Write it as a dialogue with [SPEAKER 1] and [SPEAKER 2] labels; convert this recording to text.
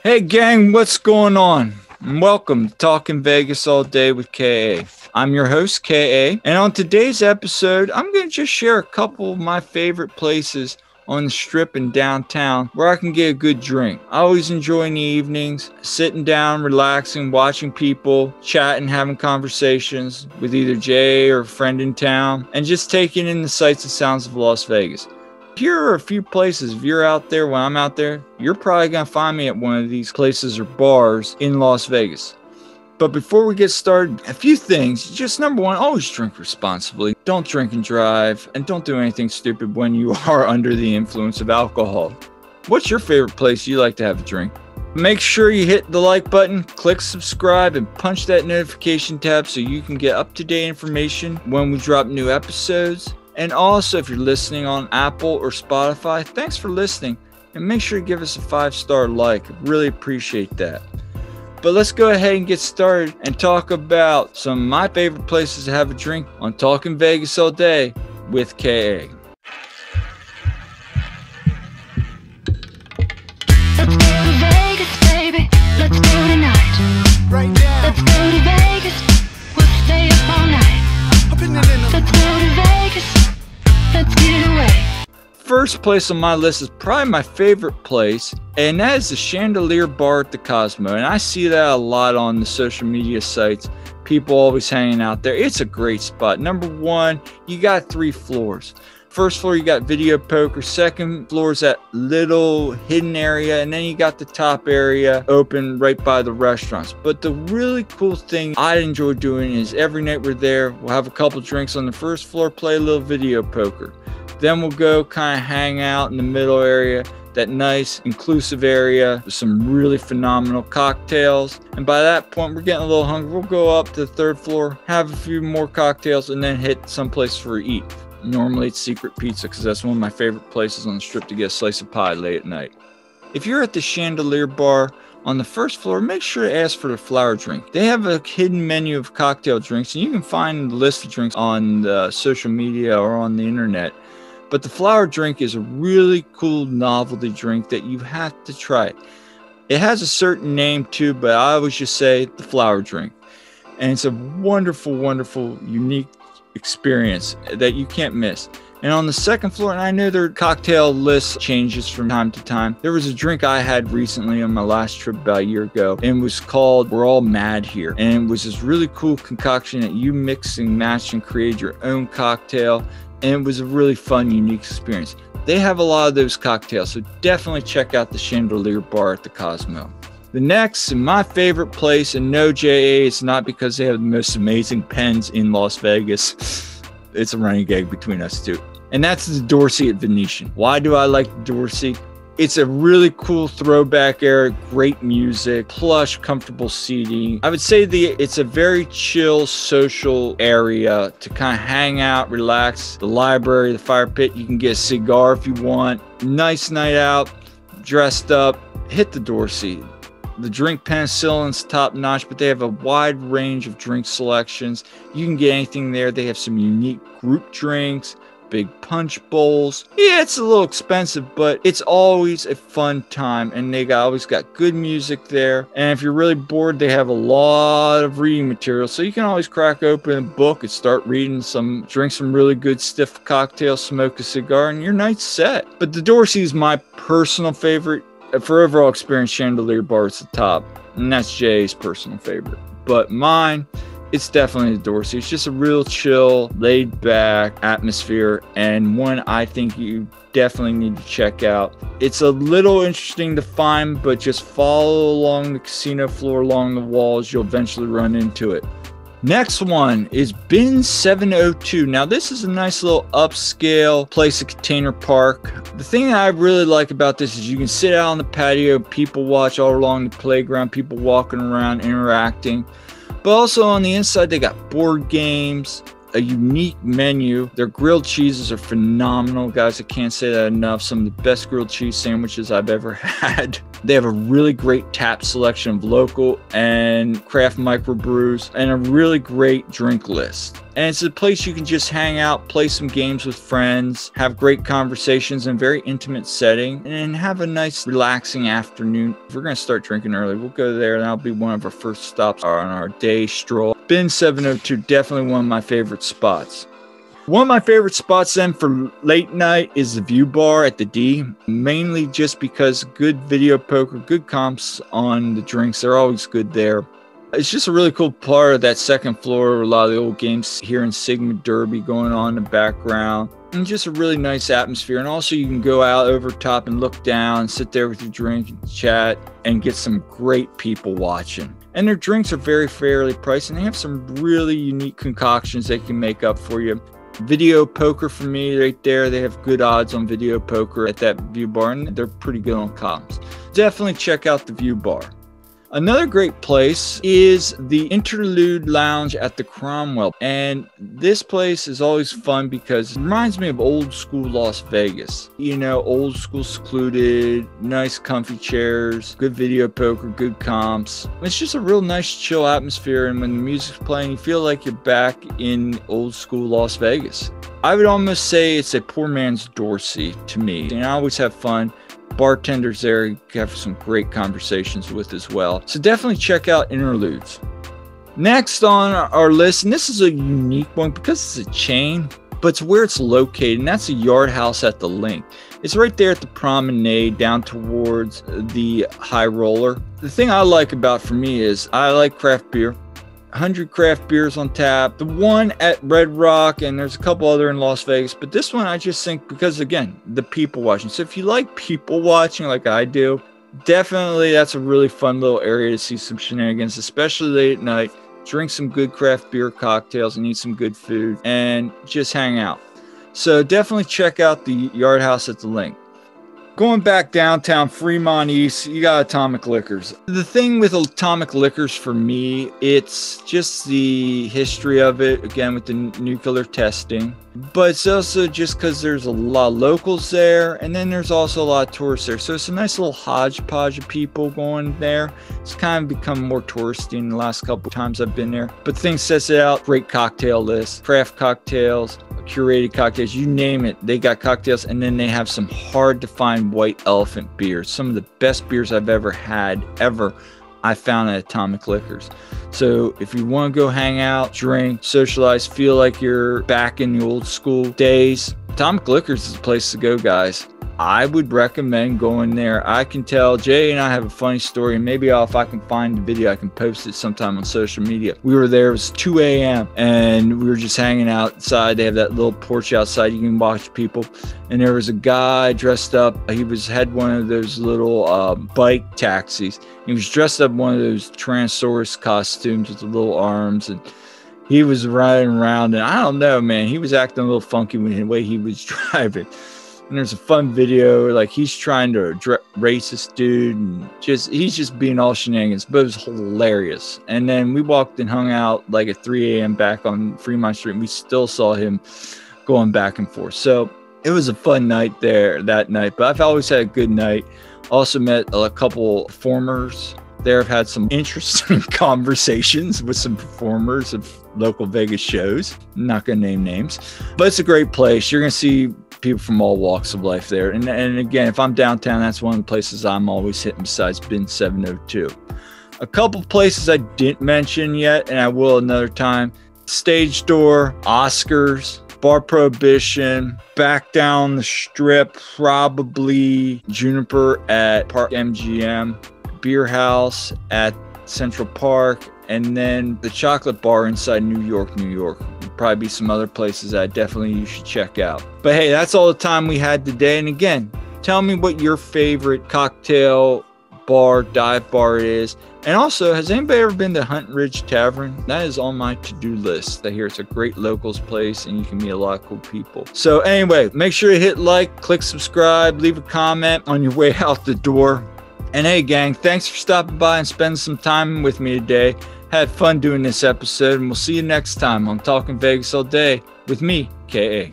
[SPEAKER 1] Hey gang, what's going on? And welcome to Talking Vegas All Day with KA. I'm your host, KA, and on today's episode, I'm going to just share a couple of my favorite places on the strip in downtown where I can get a good drink. I always enjoy in the evenings, sitting down, relaxing, watching people, chatting, having conversations with either Jay or a friend in town, and just taking in the sights and sounds of Las Vegas. Here are a few places. If you're out there when I'm out there, you're probably going to find me at one of these places or bars in Las Vegas. But before we get started, a few things. Just number one, always drink responsibly. Don't drink and drive, and don't do anything stupid when you are under the influence of alcohol. What's your favorite place you like to have a drink? Make sure you hit the like button, click subscribe, and punch that notification tab so you can get up-to-date information when we drop new episodes. And also, if you're listening on Apple or Spotify, thanks for listening. And make sure to give us a 5-star like. I really appreciate that. But let's go ahead and get started and talk about some of my favorite places to have a drink on Talking Vegas All Day with KA.
[SPEAKER 2] Let's go to Vegas, baby. Let's go tonight.
[SPEAKER 3] Right now.
[SPEAKER 2] Let's go to Vegas. We'll stay up all night.
[SPEAKER 3] Up in the
[SPEAKER 2] Let's go to Vegas. Let's get away.
[SPEAKER 1] First place on my list is probably my favorite place, and that is the Chandelier Bar at the Cosmo. And I see that a lot on the social media sites. People always hanging out there. It's a great spot. Number one, you got 3 floors. First floor, you got video poker. Second floor is that little hidden area. And then you got the top area open right by the restaurants. But the really cool thing I enjoy doing is every night we're there, we'll have a couple drinks on the first floor, play a little video poker. Then we'll go kind of hang out in the middle area, that nice inclusive area with some really phenomenal cocktails. And by that point, we're getting a little hungry. We'll go up to the 3rd floor, have a few more cocktails, and then hit someplace for a eat. Normally it's Secret Pizza because that's one of my favorite places on the strip to get a slice of pie late at night. If you're at the Chandelier Bar on the 1st floor, make sure to ask for the flower drink. They have a hidden menu of cocktail drinks, and you can find the list of drinks on the social media or on the internet. But the flower drink is a really cool novelty drink that you have to try. It has a certain name too, but I always just say the flower drink. And it's a wonderful, wonderful, unique experience that you can't miss. And on the 2nd floor, and I know their cocktail list changes from time to time, there was a drink I had recently on my last trip about a year ago, and it was called We're All Mad Here. And it was this really cool concoction that you mix and match and create your own cocktail. And it was a really fun, unique experience. They have a lot of those cocktails, so definitely check out the Chandelier Bar at the Cosmo. The next, and my favorite place, and no JA, it's not because they have the most amazing pens in Las Vegas. It's a running gag between us two. And that's the Dorsey at Venetian. Why do I like the Dorsey? It's a really cool throwback era, great music, plush, comfortable seating. I would say it's a very chill, social area to kind of hang out, relax. The library, the fire pit, you can get a cigar if you want. Nice night out, dressed up, hit the Dorsey. The drink penicillin's top notch, but they have a wide range of drink selections. You can get anything there. They have some unique group drinks, big punch bowls. Yeah, it's a little expensive, but it's always a fun time, and they always got good music there. And if you're really bored, they have a lot of reading material, so you can always crack open a book and start reading drink some really good stiff cocktails, smoke a cigar, and your night's set. But the Dorsey is my personal favorite. For overall experience, Chandelier Bar is the top, and that's Jay's personal favorite. But mine, it's definitely the Dorsey. It's just a real chill, laid-back atmosphere, and one I think you definitely need to check out. It's a little interesting to find, but just follow along the casino floor, along the walls. You'll eventually run into it. Next one is Bin 702. Now this is a nice little upscale place at Container Park. The thing that I really like about this is you can sit out on the patio, people watch all along the playground, people walking around, interacting. But also on the inside, they got board games, a unique menu. Their grilled cheeses are phenomenal, guys. I can't say that enough. Some of the best grilled cheese sandwiches I've ever had. They have a really great tap selection of local and craft microbrews and a really great drink list. And it's a place you can just hang out, play some games with friends, have great conversations in a very intimate setting, and have a nice relaxing afternoon. If we're going to start drinking early, we'll go there, and that'll be one of our first stops on our day stroll. Bin 702, definitely one of my favorite spots. One of my favorite spots then for late night is the View Bar at the D, mainly just because good video poker, good comps on the drinks. They're always good there. It's just a really cool part of that second floor. A lot of the old games here in Sigma Derby going on in the background. And just a really nice atmosphere. And also you can go out over top and look down, sit there with your drink and chat and get some great people watching. And their drinks are very fairly priced, and they have some really unique concoctions they can make up for you. Video poker for me right there. They have good odds on video poker at that View Bar, and they're pretty good on comps. Definitely check out the View Bar. Another great place is the Interlude Lounge at the Cromwell. And this place is always fun because it reminds me of old school Las Vegas. You know, old school secluded, nice comfy chairs, good video poker, good comps. It's just a real nice chill atmosphere. And when the music's playing, you feel like you're back in old school Las Vegas. I would almost say it's a poor man's Dorsey to me. And I always have fun. Bartenders there you have some great conversations with as well. So definitely check out Interludes. Next on our list, and this is a unique one because it's a chain, but it's where it's located, and that's the Yard House at the Link. It's right there at the promenade down towards the High Roller. The thing I like about for me is I like craft beer. 100 craft beers on tap. The one at Red Rock, and there's a couple other in Las Vegas, but this one I just think because, again, the people watching. So if you like people watching like I do, definitely that's a really fun little area to see some shenanigans, especially late at night. Drink some good craft beer cocktails and eat some good food and just hang out. So definitely check out the Yard House at the Link. Going back downtown Fremont East, you got Atomic Liquors. The thing with Atomic Liquors for me, it's just the history of it, again, with the nuclear testing. But it's also just because there's a lot of locals there, and then there's also a lot of tourists there. So it's a nice little hodgepodge of people going there. It's kind of become more touristy in the last couple of times I've been there. But the thing sets it out, great cocktail list, craft cocktails, curated cocktails, you name it, they got cocktails. And then they have some hard to find White Elephant beers, some of the best beers I've ever had I found at Atomic Liquors. So if you want to go hang out, drink, socialize, feel like you're back in the old school days, Atomic Liquors is the place to go, guys. I would recommend going there. I can tell Jay and I have a funny story, and maybe if I can find the video, I can post it sometime on social media. We were there, it was 2 a.m. and we were just hanging outside. They have that little porch outside, you can watch people. And there was a guy dressed up. He had one of those little bike taxis. He was dressed up in one of those Tyrannosaurus costumes with the little arms, and he was riding around. And I don't know, man, he was acting a little funky with the way he was driving. And there's a fun video, like he's trying to race this dude, and he's just being all shenanigans, but it was hilarious. And then we walked and hung out like at 3 a.m. back on Fremont Street, and we still saw him going back and forth. So it was a fun night there that night, but I've always had a good night. Also met a couple performers there. I've had some interesting conversations with some performers of local Vegas shows. I'm not going to name names, but it's a great place. You're going to see people from all walks of life there. And again, if I'm downtown, that's one of the places I'm always hitting besides Bin 702. A couple places I didn't mention yet, and I will another time. Stage Door, Oscars, Bar Prohibition, back down the strip, probably Juniper at Park MGM, Beer House at Central Park, and then the Chocolate Bar inside New York. Probably be some other places that you should check out. But hey, that's all the time we had today. And again, tell me what your favorite cocktail bar, dive bar is. And also, has anybody ever been to Hunt Ridge Tavern? That is on my to-do list. I hear it's a great locals place and you can meet a lot of cool people. So anyway, make sure you hit like, click subscribe, leave a comment on your way out the door. And hey gang, thanks for stopping by and spending some time with me today. Had fun doing this episode, and we'll see you next time on Talking Vegas All Day with me, KA.